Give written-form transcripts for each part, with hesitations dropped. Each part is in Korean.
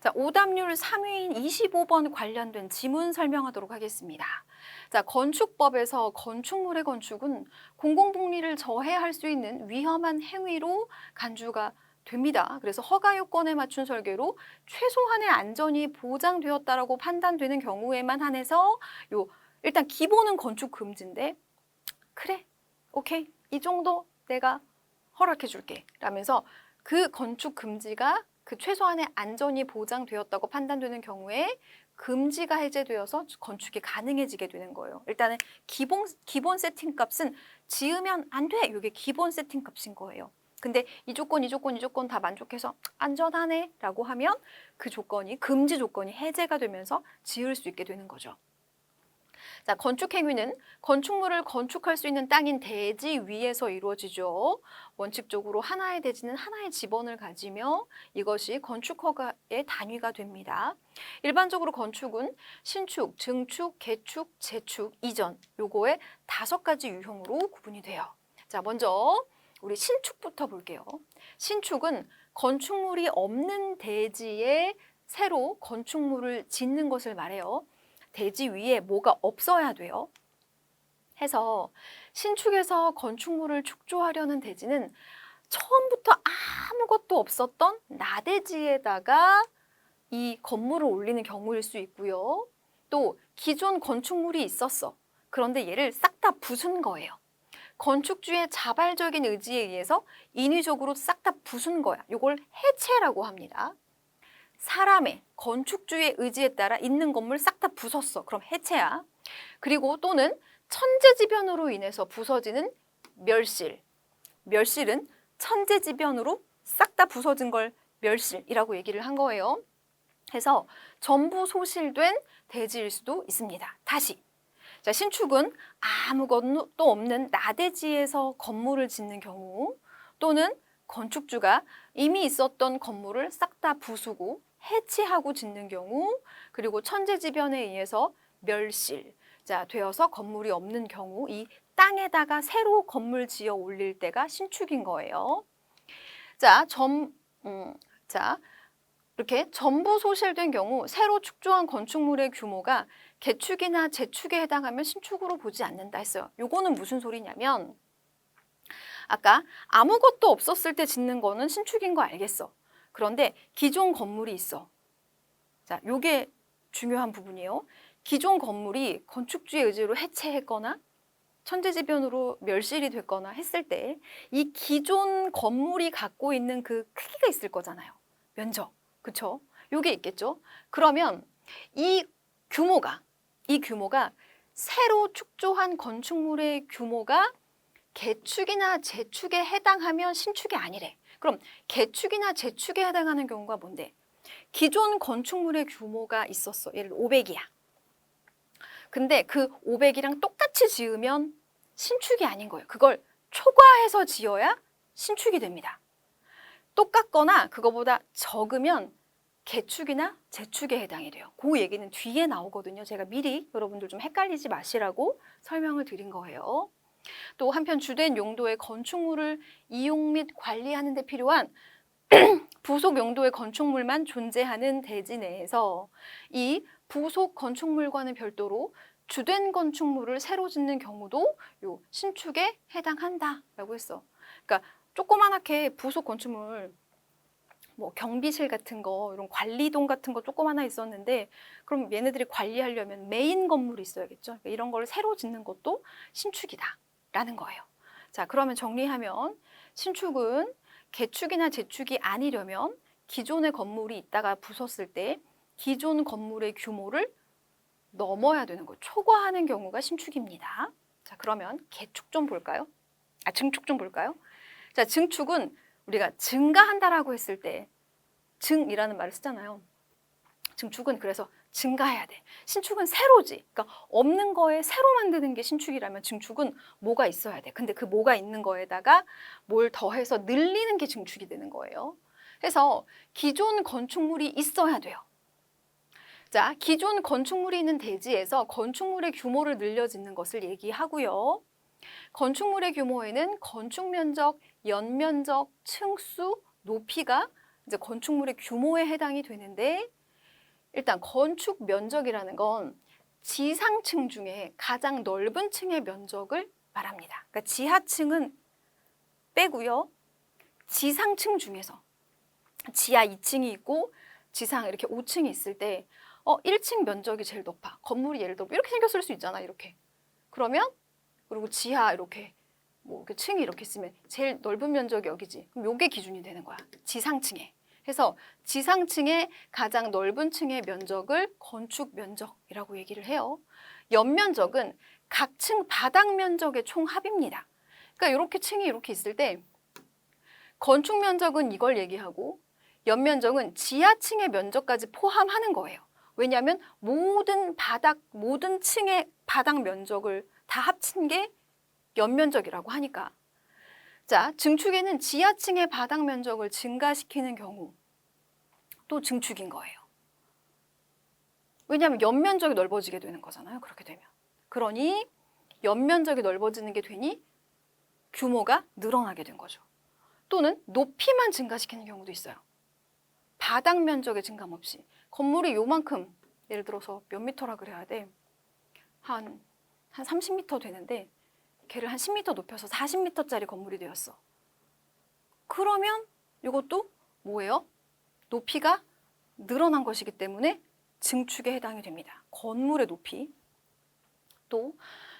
자, 오답률 3위인 25번 관련된 지문 설명하도록 하겠습니다. 자, 건축법에서 건축물의 건축은 공공복리를 저해할 수 있는 위험한 행위로 간주가 됩니다. 그래서 허가 요건에 맞춘 설계로 최소한의 안전이 보장되었다라고 판단되는 경우에만 한해서 일단 기본은 건축 금지인데 그래, 오케이, 이 정도 내가 허락해 줄게 라면서 그 건축 금지가 그 최소한의 안전이 보장되었다고 판단되는 경우에 금지가 해제되어서 건축이 가능해지게 되는 거예요. 일단은 기본 세팅 값은 지으면 안 돼. 이게 기본 세팅 값인 거예요. 근데 이 조건 다 만족해서 안전하네 라고 하면 그 조건이, 금지 조건이 해제가 되면서 지을 수 있게 되는 거죠. 자, 건축 행위는 건축물을 건축할 수 있는 땅인 대지 위에서 이루어지죠. 원칙적으로 하나의 대지는 하나의 지번을 가지며 이것이 건축 허가의 단위가 됩니다. 일반적으로 건축은 신축, 증축, 개축, 재축, 이전 요거의 5가지 유형으로 구분이 돼요. 자, 먼저 우리 신축부터 볼게요. 신축은 건축물이 없는 대지에 새로 건축물을 짓는 것을 말해요. 대지 위에 뭐가 없어야 돼요. 해서 신축에서 건축물을 축조하려는 대지는 처음부터 아무것도 없었던 나대지에다가 이 건물을 올리는 경우일 수 있고요. 또 기존 건축물이 있었어. 그런데 얘를 싹 다 부순 거예요. 건축주의 자발적인 의지에 의해서 인위적으로 싹 다 부순 거야. 이걸 해체라고 합니다. 사람의 건축주의 의지에 따라 있는 건물 싹 다 부쉈어. 그럼 해체야. 그리고 또는 천재지변으로 인해서 부서지는 멸실. 멸실은 천재지변으로 싹 다 부서진 걸 멸실이라고 얘기를 한 거예요. 해서 전부 소실된 대지일 수도 있습니다. 다시. 자, 신축은 아무것도 없는 나대지에서 건물을 짓는 경우 또는 건축주가 이미 있었던 건물을 싹 다 부수고 해체하고 짓는 경우 그리고 천재지변에 의해서 멸실 되어서 건물이 없는 경우 이 땅에다가 새로 건물 지어 올릴 때가 신축인 거예요. 자, 이렇게 전부 소실된 경우 새로 축조한 건축물의 규모가 개축이나 재축에 해당하면 신축으로 보지 않는다 했어요. 요거는 무슨 소리냐면 아까 아무것도 없었을 때 짓는 거는 신축인 거 알겠어. 그런데 기존 건물이 있어. 자, 요게 중요한 부분이에요. 기존 건물이 건축주의 의지로 해체했거나 천재지변으로 멸실이 됐거나 했을 때 이 기존 건물이 갖고 있는 그 크기가 있을 거잖아요. 면적. 그쵸? 요게 있겠죠? 그러면 이 규모가 새로 축조한 건축물의 규모가 개축이나 재축에 해당하면 신축이 아니래. 그럼 개축이나 재축에 해당하는 경우가 뭔데? 기존 건축물의 규모가 있었어. 예를 들어 500이야. 근데 그 500이랑 똑같이 지으면 신축이 아닌 거예요. 그걸 초과해서 지어야 신축이 됩니다. 똑같거나 그거보다 적으면 개축이나 재축에 해당이 돼요. 그 얘기는 뒤에 나오거든요. 제가 미리 여러분들 좀 헷갈리지 마시라고 설명을 드린 거예요. 또 한편 주된 용도의 건축물을 이용 및 관리하는 데 필요한 부속 용도의 건축물만 존재하는 대지 내에서 이 부속 건축물과는 별도로 주된 건축물을 새로 짓는 경우도 요 신축에 해당한다라고 했어. 그러니까 조그만하게 부속 건축물 뭐 경비실 같은 거, 이런 관리동 같은 거 조그마나 있었는데 그럼 얘네들이 관리하려면 메인 건물이 있어야겠죠. 그러니까 이런 걸 새로 짓는 것도 신축이다라는 거예요. 자, 그러면 정리하면 신축은 개축이나 재축이 아니려면 기존의 건물이 있다가 부쉈을 때 기존 건물의 규모를 넘어야 되는 거, 초과하는 경우가 신축입니다. 자, 그러면 개축 좀 볼까요? 증축 좀 볼까요? 자, 증축은 우리가 증가한다라고 했을 때 증이라는 말을 쓰잖아요. 증축은 그래서 증가해야 돼. 신축은 새로지. 그러니까 없는 거에 새로 만드는 게 신축이라면 증축은 뭐가 있어야 돼. 근데 그 뭐가 있는 거에다가 뭘 더해서 늘리는 게 증축이 되는 거예요. 그래서 기존 건축물이 있어야 돼요. 자, 기존 건축물이 있는 대지에서 건축물의 규모를 늘려 짓는 것을 얘기하고요. 건축물의 규모에는 건축 면적, 연면적, 층수, 높이가 이제 건축물의 규모에 해당이 되는데 일단 건축 면적이라는 건 지상층 중에 가장 넓은 층의 면적을 말합니다. 그러니까 지하층은 빼고요. 지상층 중에서 지하 2층이 있고 지상 이렇게 5층이 있을 때 1층 면적이 제일 높아. 건물이 예를 들어 이렇게 생겼을 수 있잖아. 이렇게. 그러면 그리고 지하 이렇게 뭐 이렇게 층이 이렇게 있으면 제일 넓은 면적이 여기지. 그럼 요게 기준이 되는 거야. 지상층에. 그래서 지상층의 가장 넓은 층의 면적을 건축 면적이라고 얘기를 해요. 연면적은 각 층 바닥 면적의 총합입니다. 그러니까 이렇게 층이 이렇게 있을 때 건축 면적은 이걸 얘기하고 연면적은 지하층의 면적까지 포함하는 거예요. 왜냐하면 모든 층의 바닥 면적을 다 합친 게 연면적이라고 하니까. 자, 증축에는 지하층의 바닥 면적을 증가시키는 경우 또 증축인 거예요. 왜냐하면 연면적이 넓어지게 되는 거잖아요. 그렇게 되면. 그러니 연면적이 넓어지는 게 되니 규모가 늘어나게 된 거죠. 또는 높이만 증가시키는 경우도 있어요. 바닥 면적의 증감 없이. 건물이 요만큼, 예를 들어서 몇 미터라 그래야 돼? 한 30m 되는데 걔를 한 10m 높여서 40m짜리 건물이 되었어. 그러면 이것도 뭐예요? 높이가 늘어난 것이기 때문에 증축에 해당이 됩니다. 건물의 높이. 또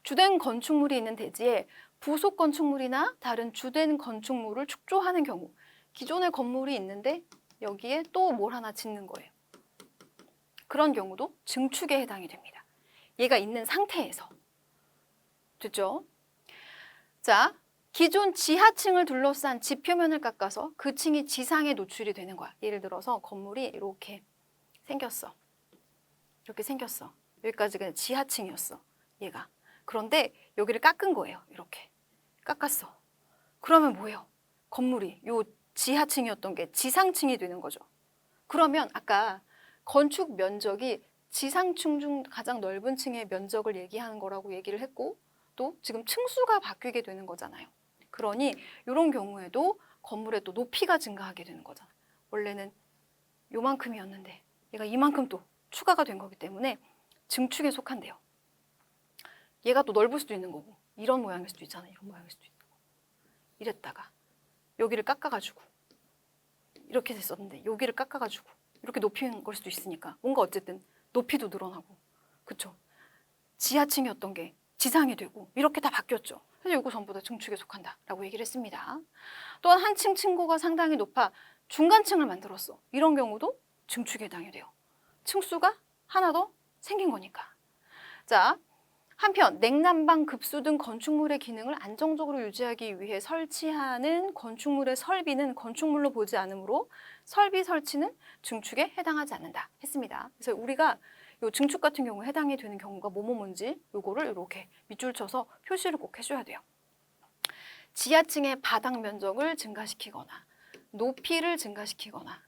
주된 건축물이 있는 대지에 부속 건축물이나 다른 주된 건축물을 축조하는 경우 기존의 건물이 있는데 여기에 또 뭘 하나 짓는 거예요. 그런 경우도 증축에 해당이 됩니다. 얘가 있는 상태에서. 됐죠? 자, 기존 지하층을 둘러싼 지표면을 깎아서 그 층이 지상에 노출이 되는 거야. 예를 들어서 건물이 이렇게 생겼어. 이렇게 생겼어. 여기까지 그냥 지하층이었어. 얘가. 그런데 여기를 깎은 거예요. 이렇게. 깎았어. 그러면 뭐예요? 건물이 요 지하층이었던 게 지상층이 되는 거죠. 그러면 아까 건축 면적이 지상층 중 가장 넓은 층의 면적을 얘기하는 거라고 얘기를 했고 또 지금 층수가 바뀌게 되는 거잖아요. 그러니 이런 경우에도 건물의 또 높이가 증가하게 되는 거잖아. 원래는 요만큼이었는데 얘가 이만큼 또 추가가 된 거기 때문에 증축에 속한대요. 얘가 또 넓을 수도 있는 거고 이런 모양일 수도 있잖아. 이런 모양일 수도 있는 거고. 이랬다가 여기를 깎아가지고 이렇게 됐었는데 여기를 깎아가지고 이렇게 높인 걸 수도 있으니까 뭔가 어쨌든 높이도 늘어나고 그쵸? 지하층이었던 게 지상이 되고 이렇게 다 바뀌었죠. 그래서 이거 전부 다 증축에 속한다라고 얘기를 했습니다. 또한 한 층 층고가 상당히 높아 중간층을 만들었어. 이런 경우도 증축에 해당이 돼요. 층수가 하나 더 생긴 거니까. 자, 한편 냉난방, 급수 등 건축물의 기능을 안정적으로 유지하기 위해 설치하는 건축물의 설비는 건축물로 보지 않으므로 설비 설치는 증축에 해당하지 않는다 했습니다. 그래서 우리가 요 증축 같은 경우에 해당이 되는 경우가 뭔지 요거를 이렇게 밑줄 쳐서 표시를 꼭 해줘야 돼요. 지하층의 바닥 면적을 증가시키거나 높이를 증가시키거나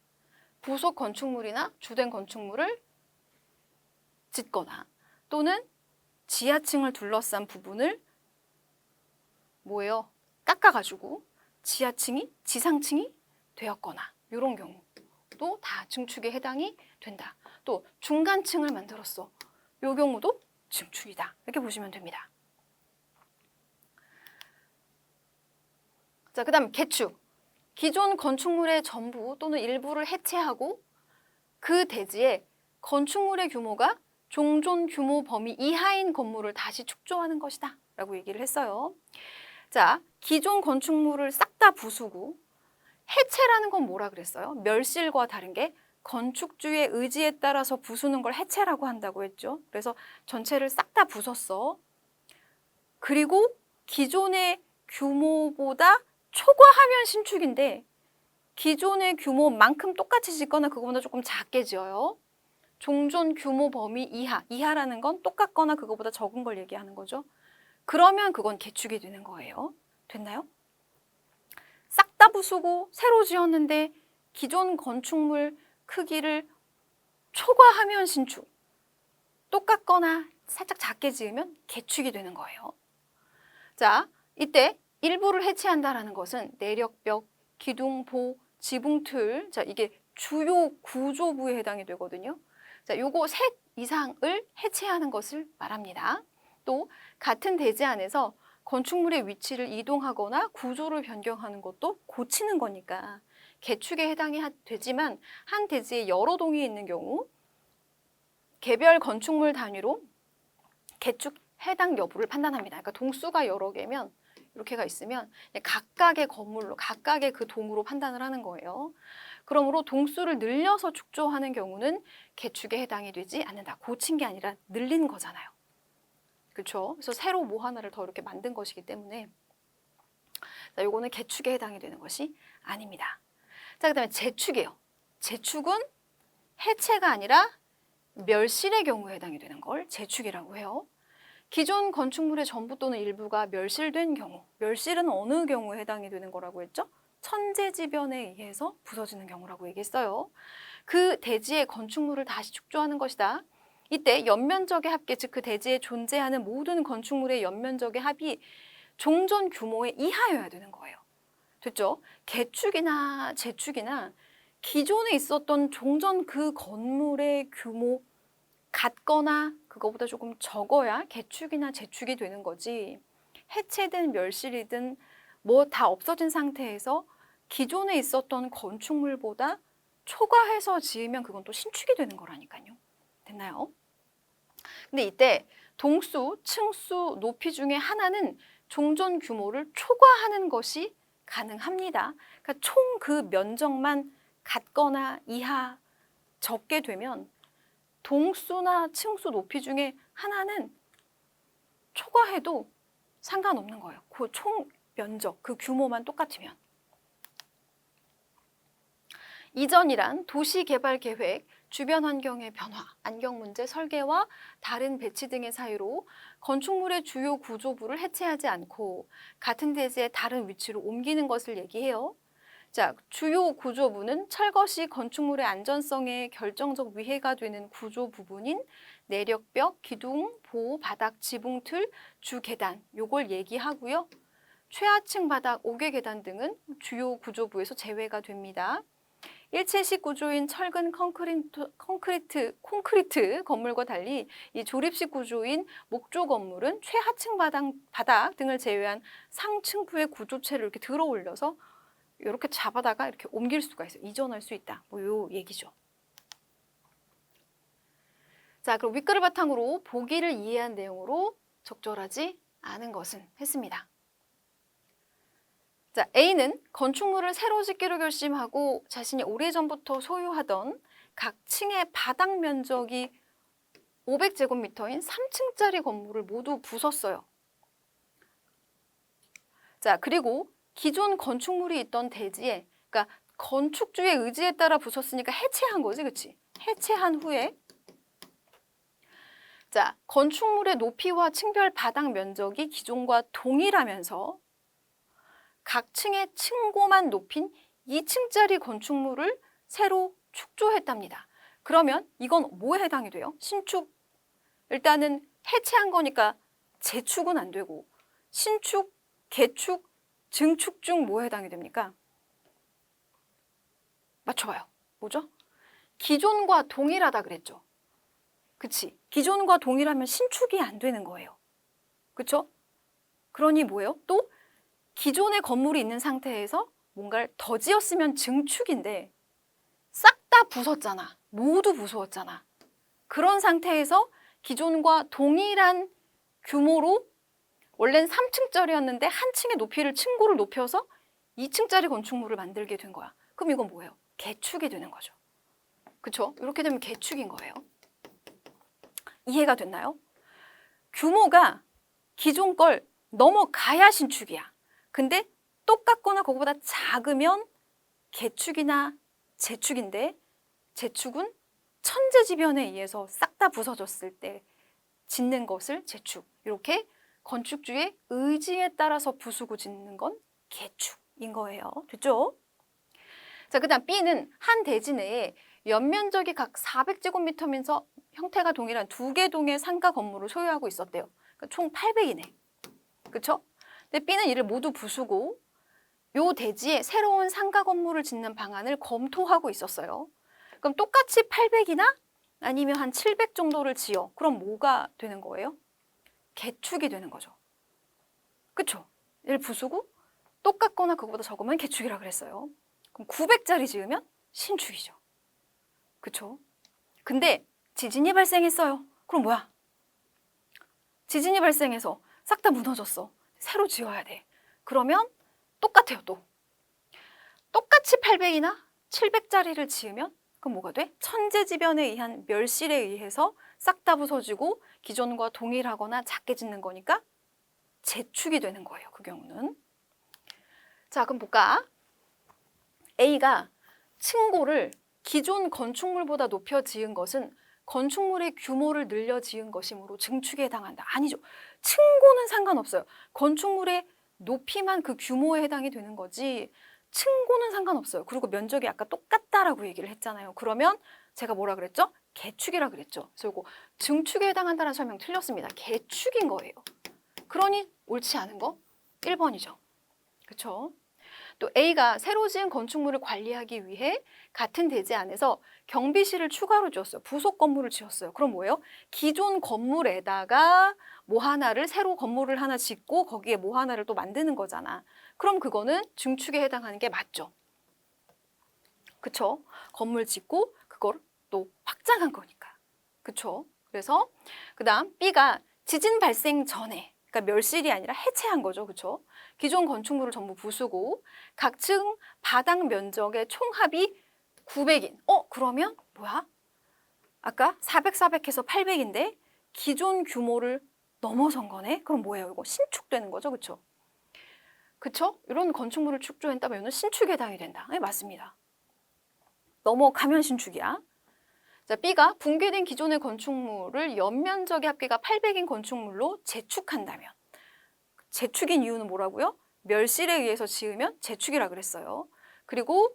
부속 건축물이나 주된 건축물을 짓거나 또는 지하층을 둘러싼 부분을 뭐예요? 깎아가지고 지하층이 지상층이 되었거나 이런 경우도 다 증축에 해당이 된다. 또 중간층을 만들었어. 이 경우도 증축이다. 이렇게 보시면 됩니다. 자, 그다음 개축. 기존 건축물의 전부 또는 일부를 해체하고 그 대지에 건축물의 규모가 종존 규모 범위 이하인 건물을 다시 축조하는 것이다 라고 얘기를 했어요. 자, 기존 건축물을 싹 다 부수고 해체라는 건 뭐라 그랬어요? 멸실과 다른 게 건축주의 의지에 따라서 부수는 걸 해체라고 한다고 했죠. 그래서 전체를 싹 다 부쉈어. 그리고 기존의 규모보다 초과하면 신축인데 기존의 규모만큼 똑같이 짓거나 그거보다 조금 작게 지어요. 종존 규모 범위 이하, 이하라는 건 똑같거나 그거보다 적은 걸 얘기하는 거죠. 그러면 그건 개축이 되는 거예요. 됐나요? 싹 다 부수고 새로 지었는데 기존 건축물 크기를 초과하면 신축, 똑같거나 살짝 작게 지으면 개축이 되는 거예요. 자, 이때 일부를 해체한다라는 것은 내력벽, 기둥, 보, 지붕틀, 자, 이게 주요 구조부에 해당이 되거든요. 자, 요거 셋 이상을 해체하는 것을 말합니다. 또 같은 대지 안에서 건축물의 위치를 이동하거나 구조를 변경하는 것도 고치는 거니까 개축에 해당이 되지만 한 대지에 여러 동이 있는 경우 개별 건축물 단위로 개축 해당 여부를 판단합니다. 그러니까 동수가 여러 개면 이렇게가 있으면 각각의 건물로 각각의 그 동으로 판단을 하는 거예요. 그러므로 동수를 늘려서 축조하는 경우는 개축에 해당이 되지 않는다. 고친 게 아니라 늘린 거잖아요. 그렇죠? 그래서 새로 뭐 하나를 더 이렇게 만든 것이기 때문에 자, 요거는 개축에 해당이 되는 것이 아닙니다. 자, 그다음에 재축이에요. 재축은 해체가 아니라 멸실의 경우에 해당이 되는 걸 재축이라고 해요. 기존 건축물의 전부 또는 일부가 멸실된 경우, 멸실은 어느 경우에 해당이 되는 거라고 했죠? 천재지변에 의해서 부서지는 경우라고 얘기했어요. 그 대지의 건축물을 다시 축조하는 것이다. 이때 연면적의 합계, 즉 그 대지에 존재하는 모든 건축물의 연면적의 합이 종전 규모의 이하여야 되는 거예요. 됐죠? 개축이나 재축이나 기존에 있었던 종전 그 건물의 규모 같거나 그거보다 조금 적어야 개축이나 재축이 되는 거지. 해체든 멸실이든 뭐 다 없어진 상태에서 기존에 있었던 건축물보다 초과해서 지으면 그건 또 신축이 되는 거라니까요. 됐나요? 근데 이때 동수, 층수, 높이 중에 하나는 종전 규모를 초과하는 것이 가능합니다. 그러니까 총 그 면적만 같거나 이하 적게 되면 동수나 층수 높이 중에 하나는 초과해도 상관없는 거예요. 그 총 면적, 그 규모만 똑같으면. 이전이란 도시개발계획, 주변 환경의 변화, 안경 문제, 설계와 다른 배치 등의 사유로 건축물의 주요 구조부를 해체하지 않고 같은 대지의 다른 위치로 옮기는 것을 얘기해요. 자, 주요 구조부는 철거시 건축물의 안전성에 결정적 위해가 되는 구조 부분인 내력벽, 기둥, 보호, 바닥, 지붕틀, 주계단 요걸 얘기하고요. 최하층 바닥, 옥외 계단 등은 주요 구조부에서 제외가 됩니다. 일체식 구조인 철근 콘크리트 건물과 달리 이 조립식 구조인 목조 건물은 최하층 바닥 등을 제외한 상층부의 구조체를 이렇게 들어 올려서 이렇게 잡아다가 이렇게 옮길 수가 있어요. 이전할 수 있다. 뭐 요 얘기죠. 자, 그럼 윗글을 바탕으로 보기를 이해한 내용으로 적절하지 않은 것은 했습니다. 자, A는 건축물을 새로 짓기로 결심하고 자신이 오래전부터 소유하던 각 층의 바닥 면적이 500제곱미터인 3층짜리 건물을 모두 부쉈어요. 자, 그리고 기존 건축물이 있던 대지에, 그러니까 건축주의 의지에 따라 부쉈으니까 해체한 거지, 그치? 해체한 후에 자, 건축물의 높이와 층별 바닥 면적이 기존과 동일하면서 각 층의 층고만 높인 2층짜리 건축물을 새로 축조했답니다. 그러면 이건 뭐에 해당이 돼요? 신축. 일단은 해체한 거니까 재축은 안 되고 신축, 개축, 증축 중 뭐에 해당이 됩니까? 맞춰봐요. 뭐죠? 기존과 동일하다 그랬죠. 그치? 기존과 동일하면 신축이 안 되는 거예요. 그쵸? 그러니 뭐예요? 또 기존의 건물이 있는 상태에서 뭔가를 더 지었으면 증축인데 싹 다 부쉈잖아. 모두 부수었잖아. 그런 상태에서 기존과 동일한 규모로 원래는 3층짜리였는데 한 층의 높이를 층고를 높여서 2층짜리 건축물을 만들게 된 거야. 그럼 이건 뭐예요? 개축이 되는 거죠. 그쵸? 이렇게 되면 개축인 거예요. 이해가 됐나요? 규모가 기존 걸 넘어가야 신축이야. 근데 똑같거나 그거보다 작으면 개축이나 재축인데 재축은 천재지변에 의해서 싹 다 부서졌을 때 짓는 것을 재축. 이렇게 건축주의 의지에 따라서 부수고 짓는 건 개축인 거예요. 됐죠? 자, 그다음 B는 한 대지 내에 연면적이 각 400제곱미터면서 형태가 동일한 2개 동의 상가 건물을 소유하고 있었대요. 그러니까 총 800이네. 그렇죠? 근데 B는 이를 모두 부수고 요 대지에 새로운 상가 건물을 짓는 방안을 검토하고 있었어요. 그럼 똑같이 800이나 아니면 한 700 정도를 지어. 그럼 뭐가 되는 거예요? 개축이 되는 거죠. 그쵸? 얘를 부수고 똑같거나 그거보다 적으면 개축이라 그랬어요. 그럼 900짜리 지으면 신축이죠. 그쵸? 근데 지진이 발생했어요. 그럼 뭐야? 지진이 발생해서 싹 다 무너졌어. 새로 지어야 돼. 그러면 똑같아요, 또. 똑같이 800이나 700짜리를 지으면 그럼 뭐가 돼? 천재지변에 의한 멸실에 의해서 싹 다 부서지고 기존과 동일하거나 작게 짓는 거니까 재축이 되는 거예요, 그 경우는. 자, 그럼 볼까? A가 층고를 기존 건축물보다 높여 지은 것은 건축물의 규모를 늘려 지은 것이므로 증축에 해당한다. 아니죠. 층고는 상관없어요. 건축물의 높이만 그 규모에 해당이 되는 거지 층고는 상관없어요. 그리고 면적이 아까 똑같다라고 얘기를 했잖아요. 그러면 제가 뭐라 그랬죠? 개축이라 그랬죠. 그래서 이거 증축에 해당한다는 설명 틀렸습니다. 개축인 거예요. 그러니 옳지 않은 거 1번이죠. 그렇죠? 또 A가 새로 지은 건축물을 관리하기 위해 같은 대지 안에서 경비실을 추가로 지었어요. 부속 건물을 지었어요. 그럼 뭐예요? 기존 건물에다가 뭐 하나를 새로 건물을 하나 짓고 거기에 뭐 하나를 또 만드는 거잖아. 그럼 그거는 증축에 해당하는 게 맞죠. 그쵸? 건물 짓고 그걸 또 확장한 거니까. 그쵸? 그래서 그다음 B가 지진 발생 전에 그러니까 멸실이 아니라 해체한 거죠. 그쵸? 기존 건축물을 전부 부수고 각 층 바닥 면적의 총합이 900인. 그러면 뭐야? 아까 400, 400 해서 800인데 기존 규모를 넘어선 거네? 그럼 뭐예요? 이거 신축되는 거죠. 그쵸? 그쵸? 이런 건축물을 축조했다면 이거는 신축에 해당이 된다. 네, 맞습니다. 넘어가면 신축이야. 자, B가 붕괴된 기존의 건축물을 연면적의 합계가 800인 건축물로 재축한다면 재축인 이유는 뭐라고요? 멸실에 의해서 지으면 재축이라 그랬어요. 그리고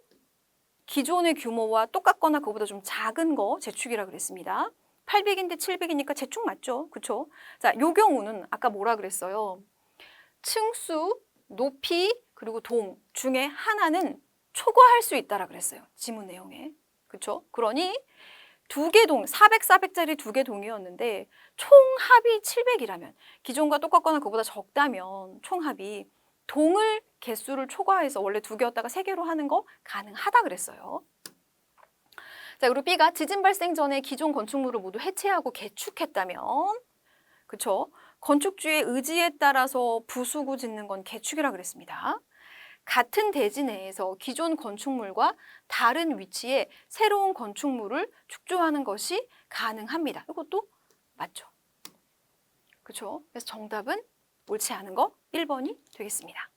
기존의 규모와 똑같거나 그거보다 좀 작은 거 재축이라 그랬습니다. 800인데 700이니까 재축 맞죠? 그쵸? 자, 요 경우는 아까 뭐라 그랬어요? 층수, 높이, 그리고 동 중에 하나는 초과할 수 있다라 그랬어요. 지문 내용에. 그쵸? 그러니 두 개 동, 400, 400짜리 두 개 동이었는데 총합이 700이라면 기존과 똑같거나 그보다 적다면 총합이 동을 개수를 초과해서 원래 두 개였다가 세 개로 하는 거 가능하다 그랬어요. 자, 그리고 B가 지진 발생 전에 기존 건축물을 모두 해체하고 개축했다면 그쵸? 건축주의 의지에 따라서 부수고 짓는 건 개축이라 그랬습니다. 같은 대지 내에서 기존 건축물과 다른 위치에 새로운 건축물을 축조하는 것이 가능합니다. 이것도 맞죠? 그렇죠? 그래서 정답은 옳지 않은 거 1번이 되겠습니다.